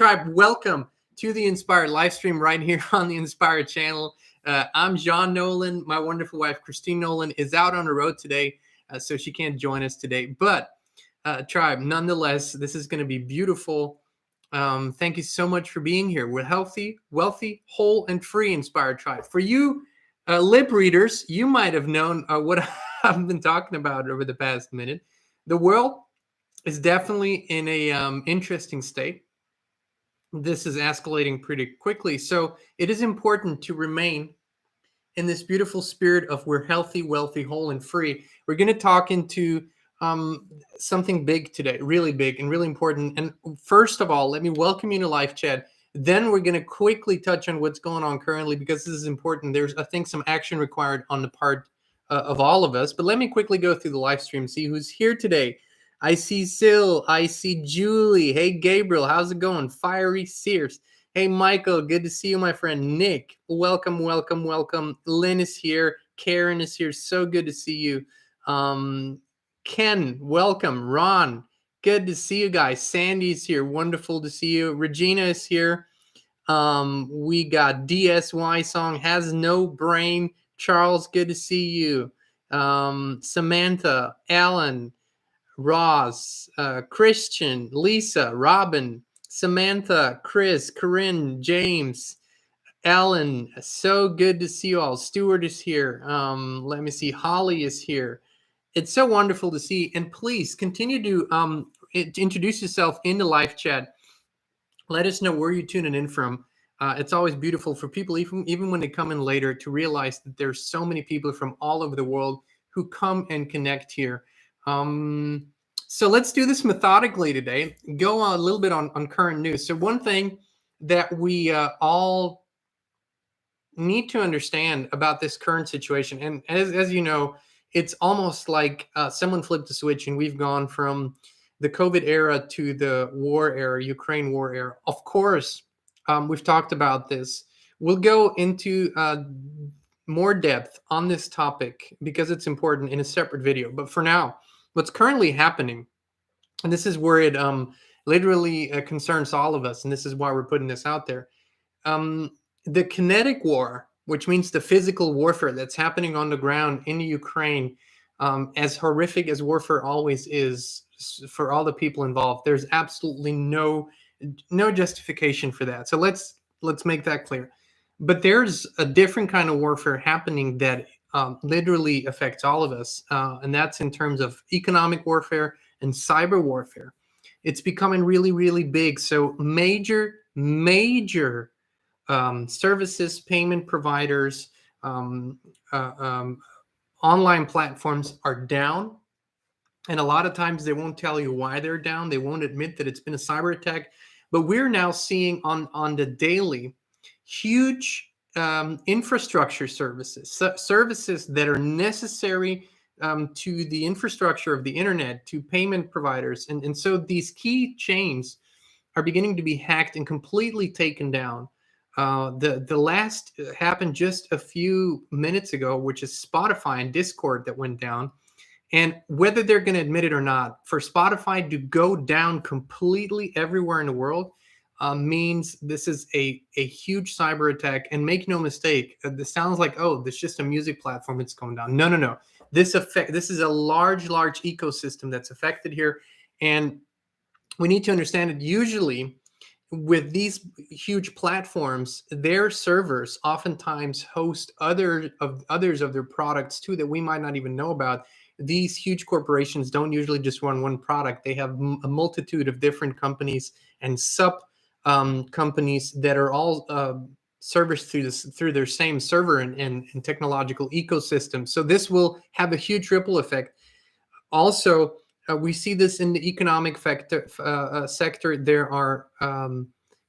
Tribe, welcome to the Inspired Livestream right here on the Inspired channel. I'm Jean Nolan. My wonderful wife, Kristin Nolan, is out on the road today, so she can't join us today. But Tribe, nonetheless, this is going to be beautiful. Thank you so much for being here. We're healthy, wealthy, whole, and free, Inspired Tribe. For you lip readers, you might have known what I've been talking about over the past minute. The world is definitely in a interesting state. This is escalating pretty quickly. So it is important to remain in this beautiful spirit of we're healthy, wealthy, whole, and free. We're going to talk into something big today, really big and really important. And first of all, let me welcome you to live chat. Then we're going to quickly touch on what's going on currently, because this is important. There's, I think, some action required on the part of all of us. But let me quickly go through the live stream, see who's here today. I see Sil. I see Julie. Hey, Gabriel. How's it going? Fiery Sears. Hey, Michael. Good to see you, my friend. Nick. Welcome, welcome, welcome. Lynn is here. Karen is here. So good to see you. Ken, welcome. Ron, good to see you guys. Sandy's here. Wonderful to see you. Regina is here. We got DSY song, Has No Brain. Charles, good to see you. Samantha, Alan, Ross, Christian, Lisa, Robin, Samantha, Chris, Corinne, James, Ellen. So good to see you all. Stuart is here. Let me see. Holly is here. It's so wonderful to see. And please continue to introduce yourself in the live chat. Let us know where you're tuning in from. It's always beautiful for people, even when they come in later, to realize that there's so many people from all over the world who come and connect here. So let's do this methodically today. Go on a little bit on current news. So one thing that we all need to understand about this current situation, and as you know, it's almost like someone flipped a switch and we've gone from the COVID era to the war era, Ukraine war era. Of course, we've talked about this. We'll go into more depth on this topic because it's important in a separate video. But for now, what's currently happening, and this is where it literally concerns all of us, and this is why we're putting this out there. The Kinetic War, which means the physical warfare that's happening on the ground in the Ukraine, as horrific as warfare always is for all the people involved, there's absolutely no justification for that. So let's make that clear. But there's a different kind of warfare happening that literally affects all of us, and that's in terms of economic warfare and cyber warfare. It's becoming really, really big. So major services, payment providers, online platforms are down. And a lot of times they won't tell you why they're down. They won't admit that it's been a cyber attack. But we're now seeing on the daily huge infrastructure services, services that are necessary to the infrastructure of the internet, to payment providers. And so these key chains are beginning to be hacked and completely taken down. The last happened just a few minutes ago, which is Spotify and Discord that went down. And whether they're going to admit it or not, for Spotify to go down completely everywhere in the world means this is a huge cyber attack. And make no mistake, this sounds like, oh, this is just a music platform, it's going down. No. This is a large ecosystem that's affected here. And we need to understand it. Usually with these huge platforms, their servers oftentimes host others of their products too that we might not even know about. These huge corporations don't usually just run one product. They have a multitude of different companies and sub companies that are all serviced through their same server and technological ecosystem. So this will have a huge ripple effect. Also, we see this in the economic sector. There are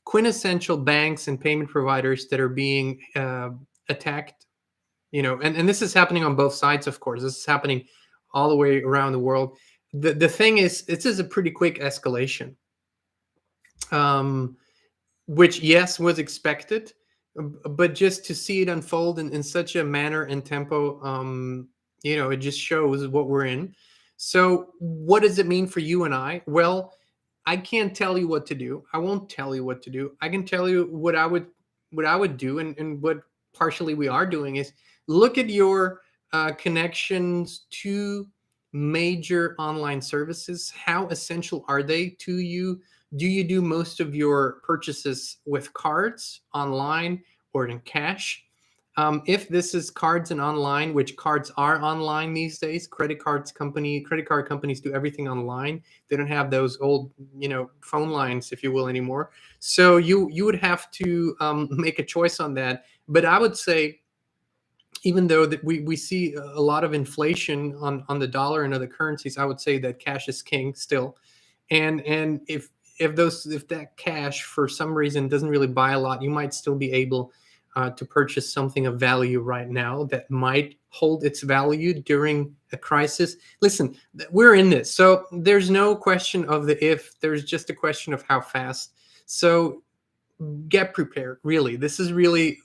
quintessential banks and payment providers that are being attacked. And this is happening on both sides, of course. This is happening all the way around the world. The thing is, this is a pretty quick escalation, which, yes, was expected, but just to see it unfold in such a manner and tempo, it just shows what we're in. So what does it mean for you and I? Well, I can't tell you what to do. I won't tell you what to do. I can tell you what I would do, and what partially we are doing is look at your connections to major online services. How essential are they to you? Do you do most of your purchases with cards online or in cash? If this is cards and online, which cards are online these days, credit card companies do everything online. They don't have those old, phone lines, if you will, anymore. So you would have to make a choice on that. But I would say, even though that we see a lot of inflation on the dollar and other currencies, I would say that cash is king still. And if that cash for some reason doesn't really buy a lot, you might still be able to purchase something of value right now that might hold its value during a crisis. Listen, we're in this, so there's no question of the if. There's just a question of how fast. So get prepared. Really, this is really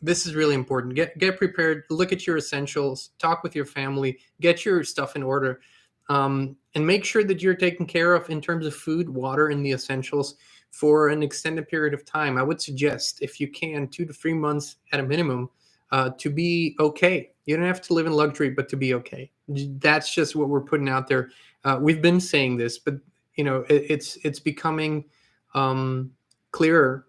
important. Get prepared. Look at your essentials. Talk with your family. Get your stuff in order, and make sure that you're taken care of in terms of food, water, and the essentials for an extended period of time. I would suggest, if you can, 2 to 3 months at a minimum, to be okay. You don't have to live in luxury, but to be okay. That's just what we're putting out there. We've been saying this, but it's becoming clearer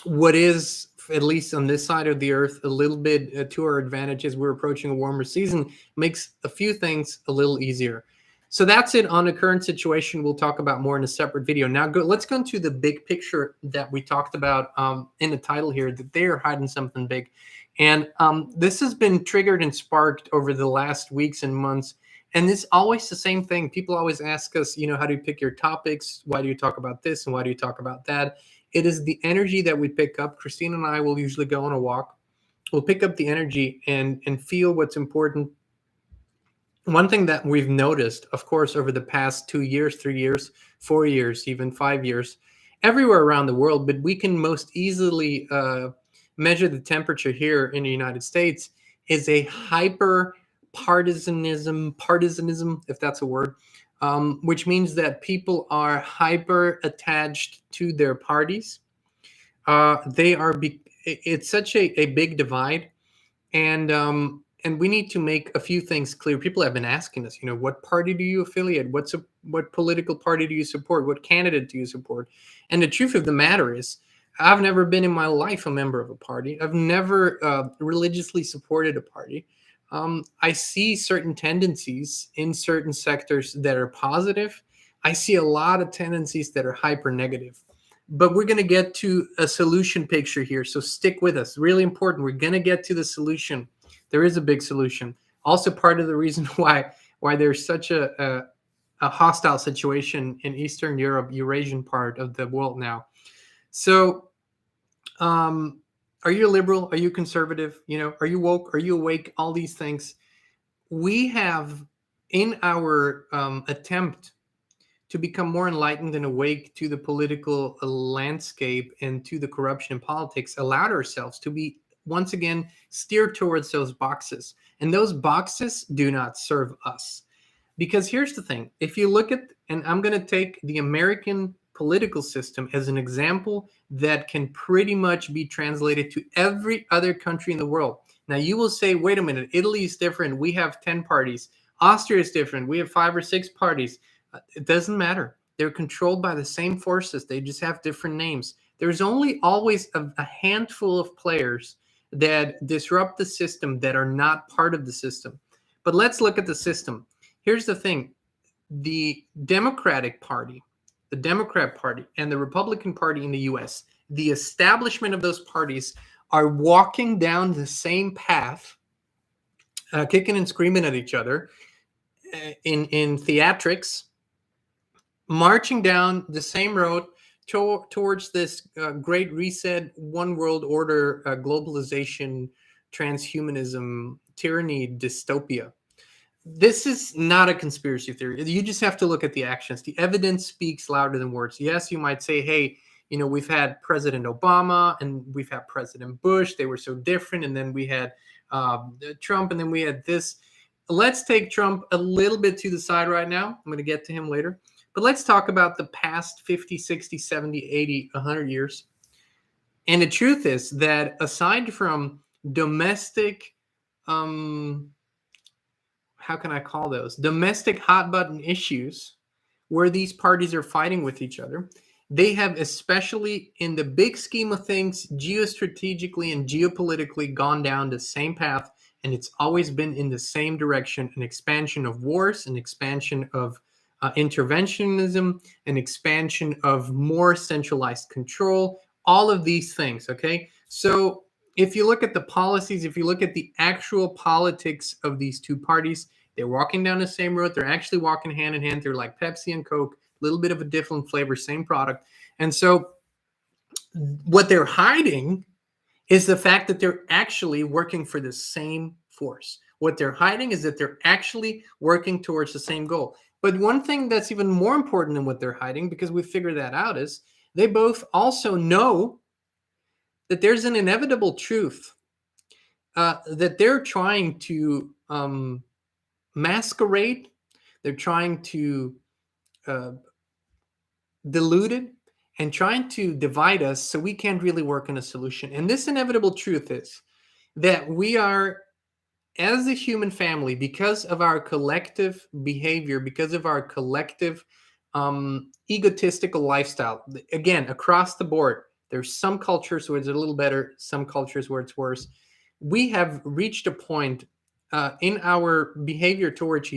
what is, at least on this side of the earth, a little bit to our advantage as we're approaching a warmer season, makes a few things a little easier. So that's it on the current situation. We'll talk about more in a separate video. Now let's go into the big picture that we talked about in the title here, that they are hiding something big. And this has been triggered and sparked over the last weeks and months. And it's always the same thing. People always ask us, how do you pick your topics? Why do you talk about this? And why do you talk about that? It is the energy that we pick up. Christine and I will usually go on a walk. We'll pick up the energy and feel what's important. One thing that we've noticed, of course, over the past 2 years, 3 years, 4 years, even 5 years, everywhere around the world, but we can most easily measure the temperature here in the United States, is a hyper partisanism, if that's a word, which means that people are hyper attached to their parties. It's such a big divide, and we need to make a few things clear. People have been asking us, what party do you affiliate? What political party do you support? What candidate do you support? And the truth of the matter is, I've never been in my life a member of a party. I've never religiously supported a party. I see certain tendencies in certain sectors that are positive. I see a lot of tendencies that are hyper negative. But we're going to get to a solution picture here, so stick with us. Really important. We're going to get to the solution. There is a big solution. Also, part of the reason why there's such a hostile situation in Eastern Europe, Eurasian part of the world now. So, are you liberal? Are you conservative? Are you woke? Are you awake? All these things. We have, in our attempt to become more enlightened and awake to the political landscape and to the corruption in politics, allowed ourselves to be, once again, steered towards those boxes. And those boxes do not serve us. Because here's the thing. If you look at, and I'm going to take the American political system as an example that can pretty much be translated to every other country in the world. Now, you will say, wait a minute, Italy is different. We have 10 parties. Austria is different. We have 5 or 6 parties. It doesn't matter. They're controlled by the same forces. They just have different names. There's only always a handful of players that disrupt the system that are not part of the system. But let's look at the system. Here's the thing. The Democrat Party, and the Republican Party in the US, the establishment of those parties are walking down the same path, kicking and screaming at each other in theatrics, marching down the same road towards this great reset, one world order, globalization, transhumanism, tyranny, dystopia. This is not a conspiracy theory. You just have to look at the actions. The evidence speaks louder than words. Yes, you might say, hey, we've had President Obama and we've had President Bush. They were so different. And then we had Trump, and then we had this. Let's take Trump a little bit to the side right now. I'm going to get to him later. But let's talk about the past 50, 60, 70, 80, 100 years. And the truth is that aside from domestic, how can I call those? Domestic hot button issues where these parties are fighting with each other, they have, especially in the big scheme of things, geostrategically and geopolitically, gone down the same path. And it's always been in the same direction: an expansion of wars, an expansion of interventionism, an expansion of more centralized control, all of these things. Okay. So if you look at the policies, if you look at the actual politics of these two parties, they're walking down the same road. They're actually walking hand in hand. They're like Pepsi and Coke, a little bit of a different flavor, same product. And so what they're hiding is the fact that they're actually working for the same force. What they're hiding is that they're actually working towards the same goal. But one thing that's even more important than what they're hiding, because we figured that out, is they both also know that there's an inevitable truth that they're trying to masquerade. They're trying to dilute it and trying to divide us so we can't really work on a solution. And this inevitable truth is that we are, as a human family, because of our collective behavior, because of our collective egotistical lifestyle, again, across the board, there's some cultures where it's a little better, some cultures where it's worse. We have reached a point in our behavior towards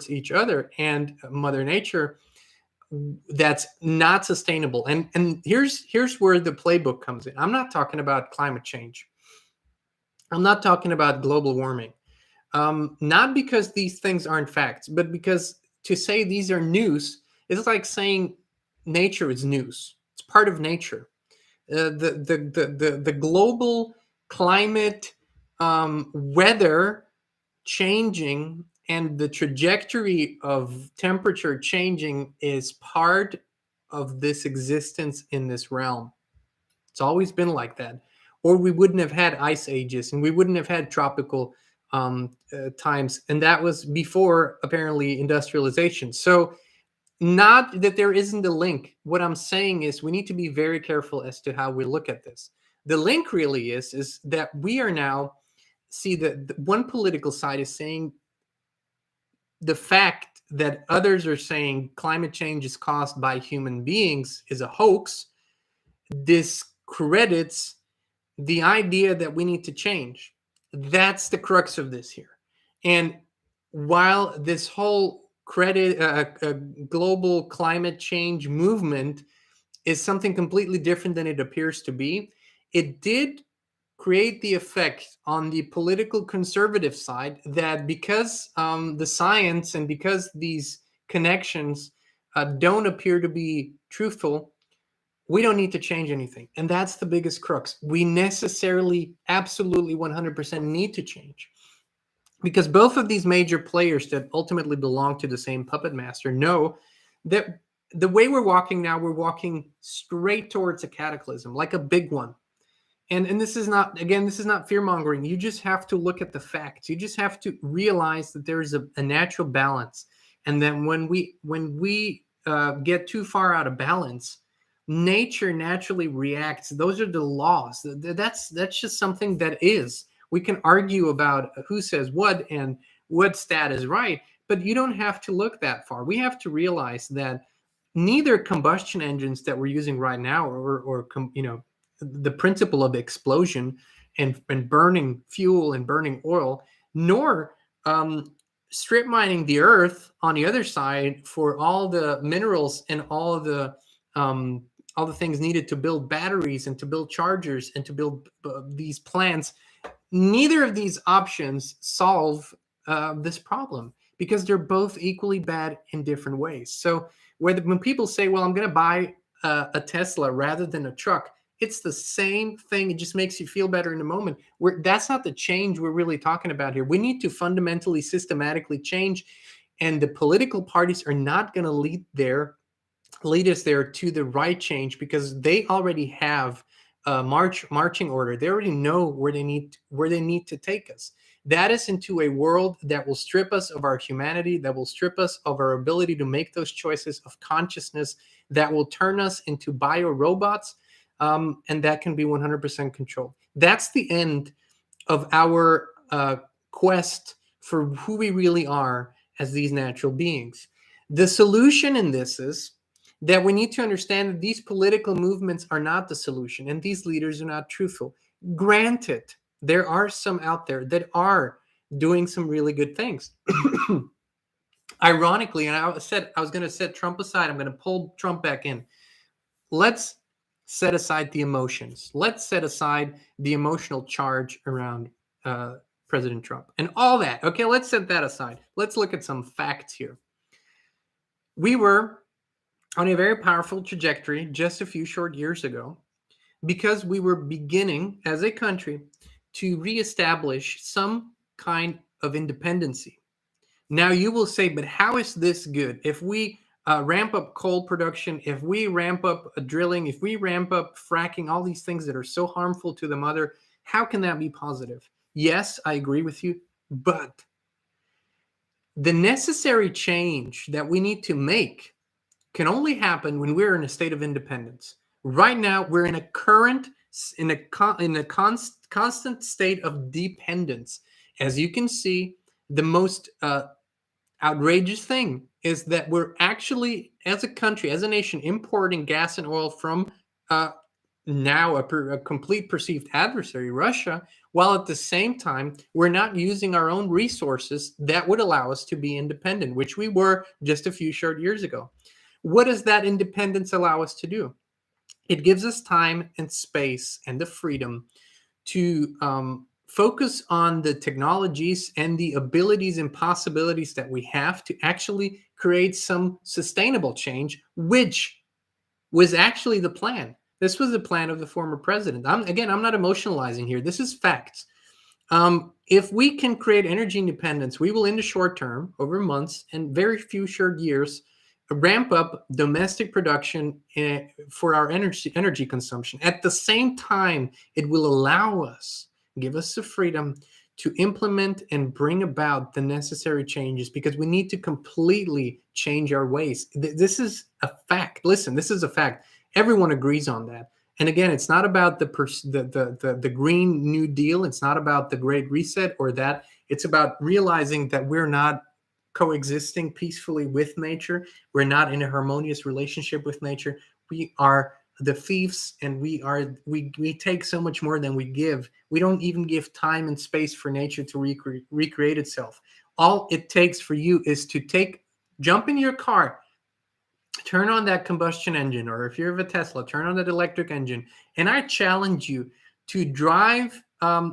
each other and Mother Nature that's not sustainable. And here's where the playbook comes in. I'm not talking about climate change. I'm not talking about global warming. Not because these things aren't facts, but because to say these are news is like saying nature is news. It's part of nature. The global climate, weather changing, and the trajectory of temperature changing is part of this existence in this realm. It's always been like that. Or we wouldn't have had ice ages and we wouldn't have had tropical times. And that was before, apparently, industrialization. So, not that there isn't a link. What I'm saying is we need to be very careful as to how we look at this. The link really is that we are now, see, that one political side is saying the fact that others are saying climate change is caused by human beings is a hoax discredits the idea that we need to change. That's the crux of this here. And while this whole global climate change movement is something completely different than it appears to be, it did create the effect on the political conservative side that because the science and because these connections don't appear to be truthful, we don't need to change anything. And that's the biggest crux. We necessarily, absolutely 100% need to change. Because both of these major players that ultimately belong to the same puppet master know that the way we're walking now, we're walking straight towards a cataclysm, like a big one. And this is not, again, this is not fear mongering. You just have to look at the facts. You just have to realize that there is a natural balance. And then when we get too far out of balance, nature naturally reacts. Those are the laws. That's just something that is. We can argue about who says what and what stat is right, but you don't have to look that far. We have to realize that neither combustion engines that we're using right now or the principle of explosion and burning fuel and burning oil, nor strip mining the earth on the other side for all the minerals and all the things needed to build batteries and to build chargers and to build these plants. Neither of these options solve this problem because they're both equally bad in different ways. So when people say, well, I'm going to buy a Tesla rather than a truck, it's the same thing. It just makes you feel better in the moment. That's not the change we're really talking about here. We need to fundamentally, systematically change. And the political parties are not going to lead us there to the right change because they already have a marching order. They already know where they need to take us. That is into a world that will strip us of our humanity, that will strip us of our ability to make those choices of consciousness, that will turn us into bio-robots, and that can be 100% controlled. That's the end of our quest for who we really are as these natural beings. The solution in this is that we need to understand that these political movements are not the solution and these leaders are not truthful. Granted, there are some out there that are doing some really good things. Ironically, and I said I was going to set Trump aside, I'm going to pull Trump back in. Let's set aside the emotions. Let's set aside the emotional charge around President Trump and all that. Okay, let's set that aside. Let's look at some facts here. We were on a very powerful trajectory just a few short years ago because we were beginning as a country to reestablish some kind of independency. Now you will say, but how is this good? If we ramp up coal production, if we ramp up drilling, if we ramp up fracking, all these things that are so harmful to the mother, how can that be positive? Yes, I agree with you, but the necessary change that we need to make can only happen when we're in a state of independence. Right now, we're in a constant state of dependence. As you can see, the most outrageous thing is that we're actually, as a country, as a nation, importing gas and oil from now a complete perceived adversary, Russia, while at the same time, we're not using our own resources that would allow us to be independent, which we were just a few short years ago. What does that independence allow us to do? It gives us time and space and the freedom to focus on the technologies and the abilities and possibilities that we have to actually create some sustainable change, which was actually the plan. This was the plan of the former president. I'm not emotionalizing here. This is facts. If we can create energy independence, we will, in the short term, over months and very few short years, ramp up domestic production for our energy consumption. At the same time, it will allow us, give us the freedom to implement and bring about the necessary changes, because we need to completely change our ways. This is a fact. Listen, this is a fact. Everyone agrees on that. And again, it's not about the Green New Deal. It's not about the Great Reset or that. It's about realizing that we're not coexisting peacefully with nature. We're not in a harmonious relationship with nature. We are the thieves, and we take so much more than we give. We don't even give time and space for nature to recreate itself. All it takes for you is to jump in your car, turn on that combustion engine, or if you're a Tesla, turn on that electric engine, and I challenge you to drive,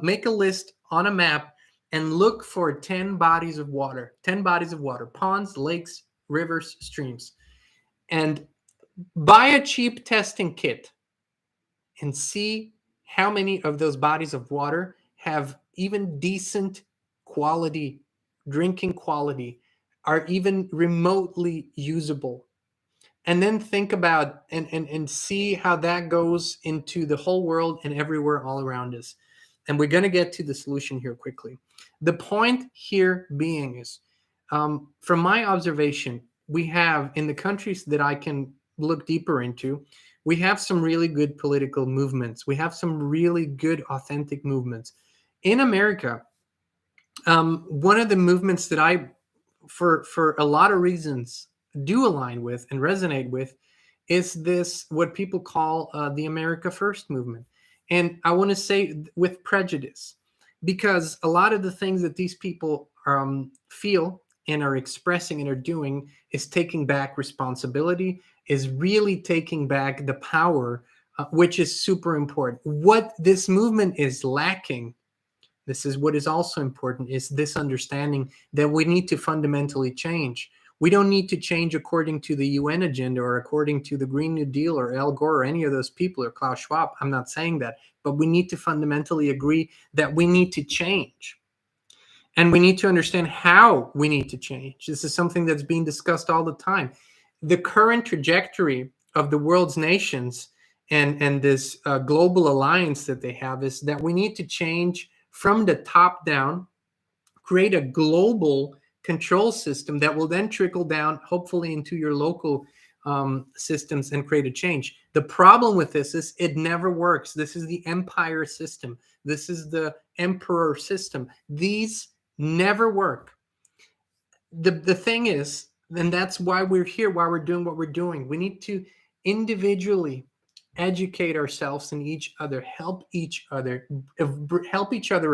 make a list on a map and look for 10 bodies of water, ponds, lakes, rivers, streams, and buy a cheap testing kit and see how many of those bodies of water have even decent quality, drinking quality, are even remotely usable. And then think about and see how that goes into the whole world and everywhere all around us. And we're going to get to the solution here quickly. The point here being is, from my observation, we have, in the countries that I can look deeper into, we have some really good political movements. We have some really good, authentic movements. In America, one of the movements that I, for a lot of reasons, do align with and resonate with is this, what people call the America First movement. And I want to say with prejudice, because a lot of the things that these people feel and are expressing and are doing is taking back responsibility, is really taking back the power, which is super important. What this movement is lacking, this is what is also important, is this understanding that we need to fundamentally change. We don't need to change according to the UN agenda or according to the Green New Deal or Al Gore or any of those people or Klaus Schwab. I'm not saying that, but we need to fundamentally agree that we need to change. And we need to understand how we need to change. This is something that's being discussed all the time. The current trajectory of the world's nations and this global alliance that they have is that we need to change from the top down create a global control system that will then trickle down, hopefully, into your local systems and create a change. The problem with this is it never works. This is the empire system. This is the emperor system. These never work. The thing is, and that's why we're here, why we're doing what we're doing. We need to individually educate ourselves and each other, help each other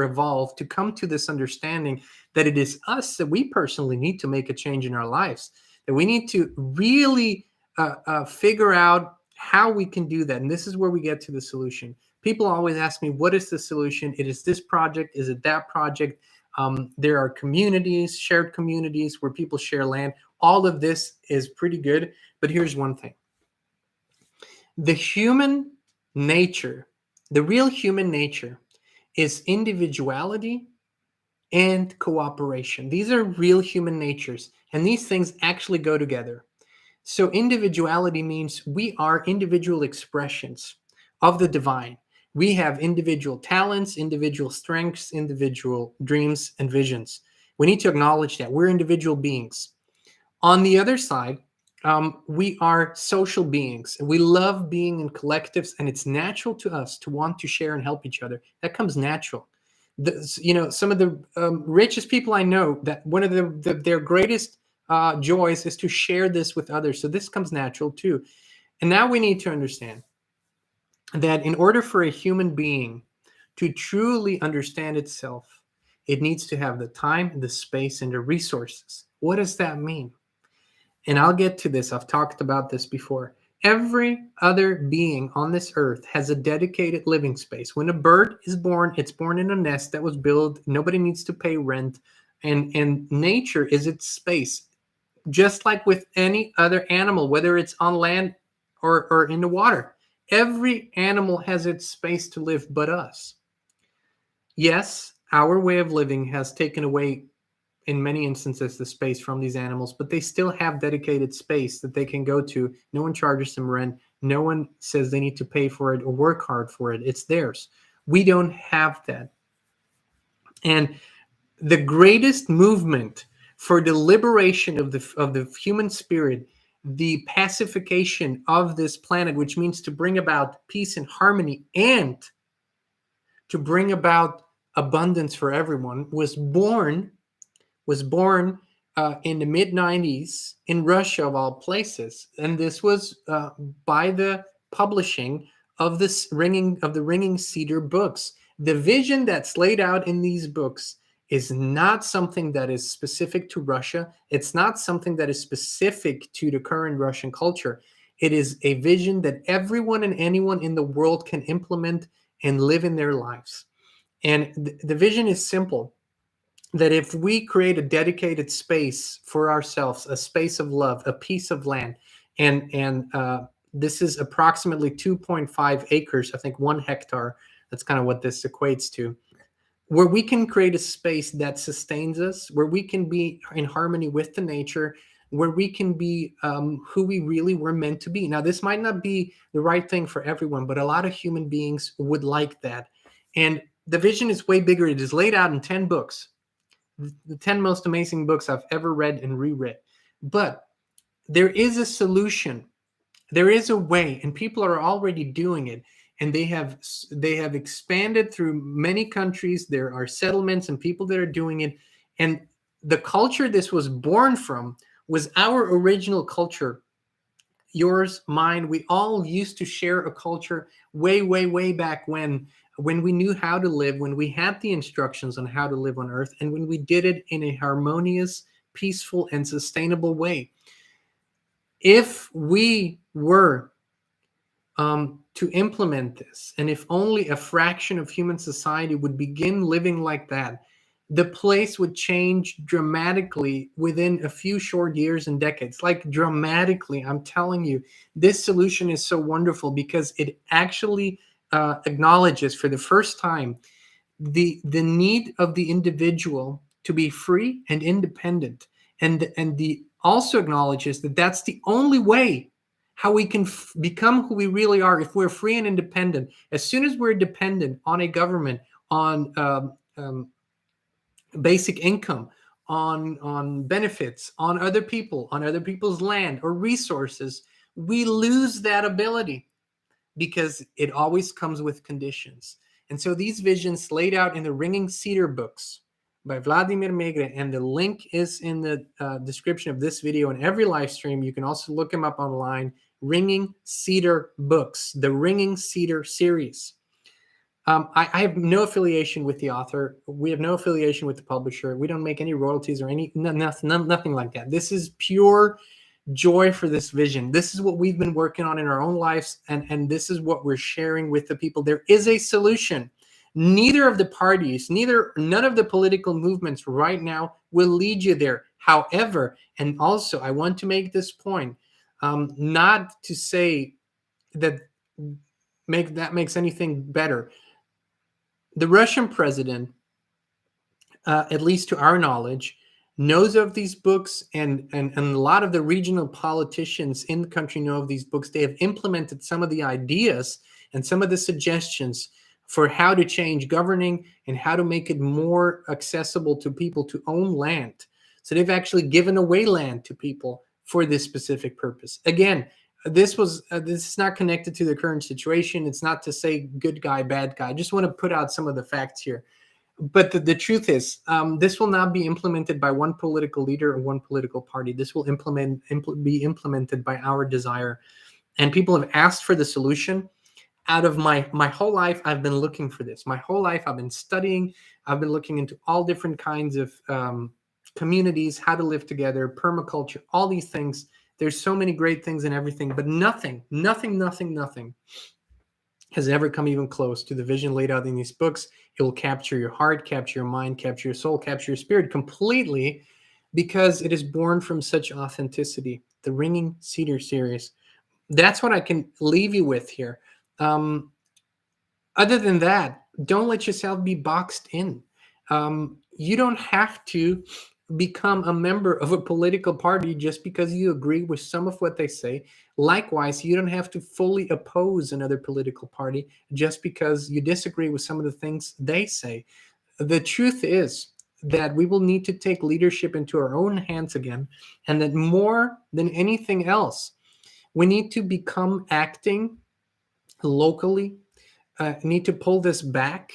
evolve to come to this understanding that it is us, that we personally need to make a change in our lives, that we need to really figure out how we can do that. And this is where we get to the solution. People always ask me, what is the solution? It is this project. Is it that project? There are communities, shared communities where people share land. All of this is pretty good. But here's one thing. The human nature, the real human nature, is individuality and cooperation. These are real human natures, and these things actually go together. So individuality means we are individual expressions of the divine. We have individual talents, individual strengths, individual dreams and visions. We need to acknowledge that we're individual beings. On the other side, we are social beings. We love being in collectives, and it's natural to us to want to share and help each other. That comes natural. Some of the richest people I know, that one of their greatest joys is to share this with others. So this comes natural too. And now we need to understand that in order for a human being to truly understand itself, it needs to have the time, the space, and the resources. What does that mean? And I'll get to this. I've talked about this before. Every other being on this earth has a dedicated living space. When a bird is born, it's born in a nest that was built. Nobody needs to pay rent. And nature is its space. Just like with any other animal, whether it's on land or in the water. Every animal has its space to live but us. Yes, our way of living has taken away, in many instances, the space from these animals, but they still have dedicated space that they can go to. No one charges them rent. No one says they need to pay for it or work hard for it. It's theirs. We don't have that. And the greatest movement for the liberation of the human spirit, the pacification of this planet, which means to bring about peace and harmony and to bring about abundance for everyone, was born in the mid-90s in Russia, of all places. And this was by the publishing of the Ringing Cedar books. The vision that's laid out in these books is not something that is specific to Russia. It's not something that is specific to the current Russian culture. It is a vision that everyone and anyone in the world can implement and live in their lives. And the vision is simple, that if we create a dedicated space for ourselves, a space of love, a piece of land, and this is approximately 2.5 acres, I think 1 hectare, that's kind of what this equates to, where we can create a space that sustains us, where we can be in harmony with the nature, where we can be who we really were meant to be. Now, this might not be the right thing for everyone, but a lot of human beings would like that. And the vision is way bigger. It is laid out in 10 books, the 10 most amazing books I've ever read and reread. But there is a solution. There is a way, and people are already doing it. And they have expanded through many countries. There are settlements and people that are doing it. And the culture this was born from was our original culture. Yours, mine. We all used to share a culture way, way, way back when we knew how to live, when we had the instructions on how to live on Earth, and when we did it in a harmonious, peaceful, and sustainable way. If we were to implement this, and if only a fraction of human society would begin living like that, the place would change dramatically within a few short years and decades. Like dramatically, I'm telling you, this solution is so wonderful because it actually acknowledges for the first time the need of the individual to be free and independent, and the also acknowledges that that's the only way how we can become who we really are. If we're free and independent, as soon as we're dependent on a government, on basic income, on benefits, on other people, on other people's land or resources, we lose that ability because it always comes with conditions. And so these visions laid out in the Ringing Cedar books by Vladimir Megre, and the link is in the description of this video and every live stream. You can also look him up online. Ringing Cedar books, the Ringing Cedar series. I have no affiliation with the author. We have no affiliation with the publisher. We don't make any royalties or nothing like that. This is pure joy for this vision. This is what we've been working on in our own lives, and this is what we're sharing with the people. There is a solution. Neither of the parties, none of the political movements right now will lead you there. However, and also I want to make this point, not to say that makes anything better. The Russian president, at least to our knowledge, knows of these books, and a lot of the regional politicians in the country know of these books. They have implemented some of the ideas and some of the suggestions for how to change governing and how to make it more accessible to people to own land. So they've actually given away land to people for this specific purpose. Again, this is not connected to the current situation. It's not to say good guy, bad guy. I just want to put out some of the facts here. But the truth is, this will not be implemented by one political leader or one political party. This will be implemented by our desire. And people have asked for the solution. Out of my whole life, I've been looking for this. My whole life, I've been studying. I've been looking into all different kinds of communities, how to live together, permaculture, all these things. There's so many great things and everything, but nothing has ever come even close to the vision laid out in these books. It will capture your heart, capture your mind, capture your soul, capture your spirit completely, because it is born from such authenticity. The Ringing Cedar series. That's what I can leave you with here. Other than that, don't let yourself be boxed in. You don't have to become a member of a political party just because you agree with some of what they say. Likewise, you don't have to fully oppose another political party just because you disagree with some of the things they say. The truth is that we will need to take leadership into our own hands again, and that more than anything else, we need to become acting locally, need to pull this back.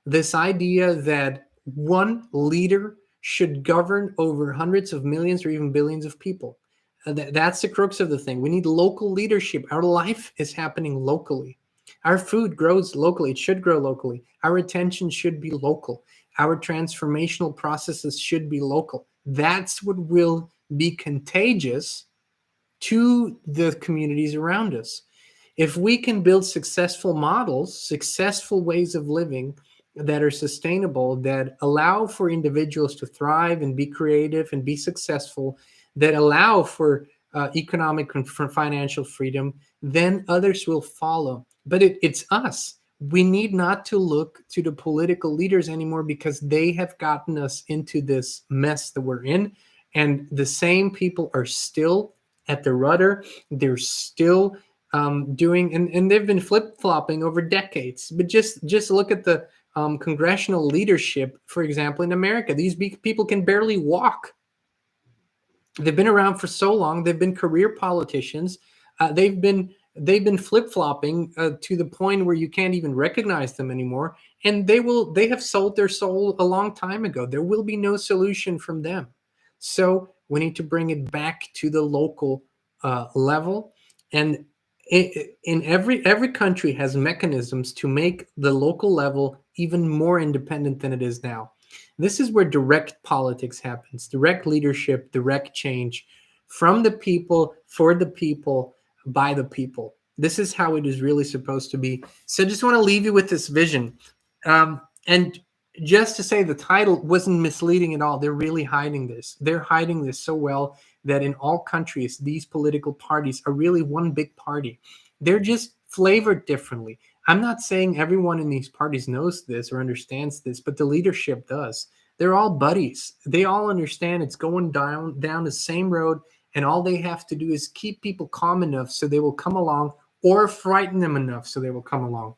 This idea that one leader should govern over hundreds of millions or even billions of people. That's the crux of the thing. We need local leadership. Our life is happening locally. Our food grows locally. It should grow locally. Our attention should be local. Our transformational processes should be local. That's what will be contagious to the communities around us. If we can build successful models, successful ways of living that are sustainable, that allow for individuals to thrive and be creative and be successful, that allow for economic and financial freedom, then others will follow. But it's us. We need not to look to the political leaders anymore, because they have gotten us into this mess that we're in. And the same people are still at the rudder. They're still doing, and they've been flip-flopping over decades. But just look at the congressional leadership, for example, in America. These people can barely walk. They've been around for so long. They've been career politicians. They've been flip-flopping to the point where you can't even recognize them anymore. And they have sold their soul a long time ago. There will be no solution from them. So we need to bring it back to the local level. And in every country has mechanisms to make the local level even more independent than it is now. This is where direct politics happens, direct leadership, direct change from the people, for the people, by the people. This is how it is really supposed to be. So I just want to leave you with this vision. And just to say, the title wasn't misleading at all. They're really hiding this. They're hiding this so well that in all countries, these political parties are really one big party. They're just flavored differently. I'm not saying everyone in these parties knows this or understands this, but the leadership does. They're all buddies. They all understand it's going down the same road, and all they have to do is keep people calm enough so they will come along, or frighten them enough so they will come along.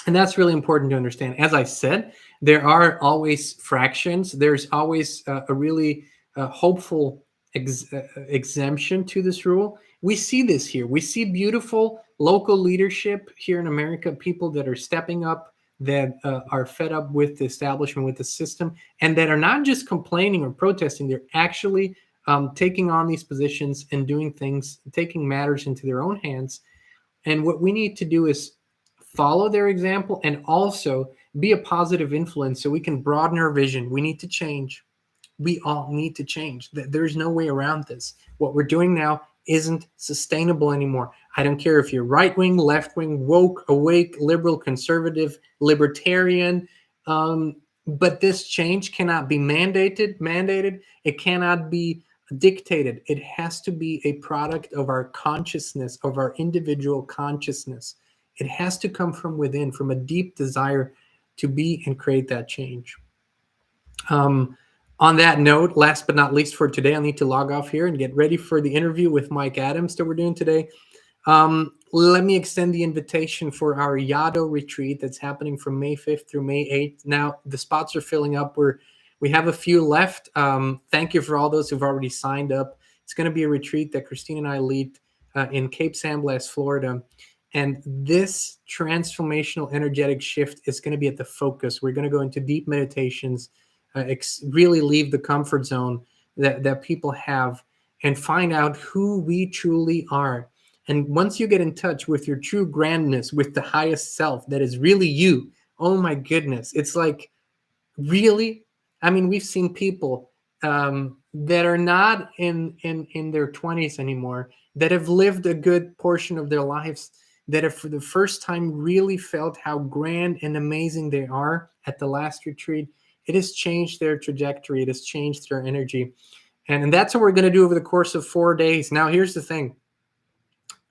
And that's really important to understand. As I said, there are always fractions. There's always a really hopeful exemption to this rule. We see this here. We see beautiful local leadership here in America, people that are stepping up, that are fed up with the establishment, with the system, and that are not just complaining or protesting. They're actually taking on these positions and doing things, taking matters into their own hands. And what we need to do is follow their example and also be a positive influence so we can broaden our vision. We need to change. We all need to change. There's no way around this. What we're doing now isn't sustainable anymore. I don't care if you're right wing, left wing, woke, awake, liberal, conservative, libertarian. But this change cannot be mandated. It cannot be dictated. It has to be a product of our consciousness, of our individual consciousness. It has to come from within, from a deep desire to be and create that change. On that note, last but not least for today, I'll need to log off here and get ready for the interview with Mike Adams that we're doing today. Let me extend the invitation for our Yado retreat that's happening from May 5th through May 8th. Now, the spots are filling up. We have a few left. Thank you for all those who've already signed up. It's going to be a retreat that Kristin and I lead in Cape San Blas, Florida. And this transformational energetic shift is going to be at the focus. We're going to go into deep meditations, really leave the comfort zone that people have and find out who we truly are. And once you get in touch with your true grandness, with the highest self that is really you, oh my goodness, it's like, really? I mean, we've seen people that are not in their 20s anymore, that have lived a good portion of their lives, that have for the first time really felt how grand and amazing they are at the last retreat. It has changed their trajectory. It has changed their energy. And that's what we're going to do over the course of 4 days. Now, here's the thing.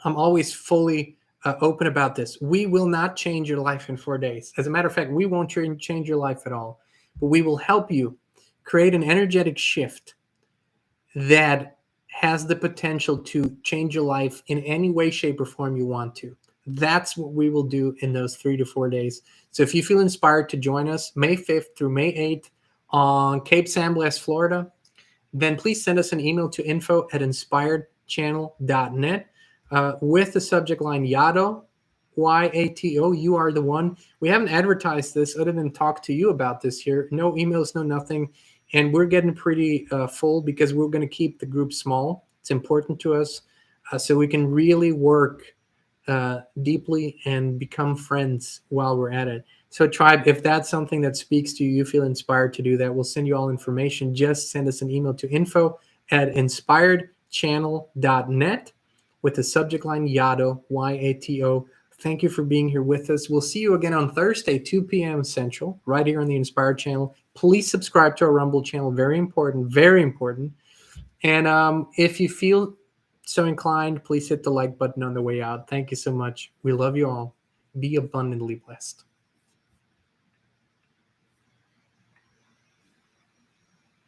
I'm always fully open about this. We will not change your life in 4 days. As a matter of fact, we won't change your life at all. But we will help you create an energetic shift that has the potential to change your life in any way, shape, or form you want to. That's what we will do in those 3 to 4 days. So if you feel inspired to join us May 5th through May 8th on Cape San Blas, Florida, then please send us an email to info@inspiredchannel.net with the subject line Yado, YATO. You are the one. We haven't advertised this other than talk to you about this here. No emails, no nothing. And we're getting pretty full because we're going to keep the group small. It's important to us so we can really work deeply and become friends while we're at it. So tribe, if that's something that speaks to you, you feel inspired to do that, we'll send you all information. Just send us an email to info@inspiredchannel.net with the subject line Yado, YATO. Thank you for being here with us. We'll see you again on Thursday, 2 p.m. Central, right here on the Inspired channel. Please subscribe to our Rumble channel. Very important, very important. And if you feel so inclined, please hit the like button on the way out. Thank you so much. We love you all. Be abundantly blessed.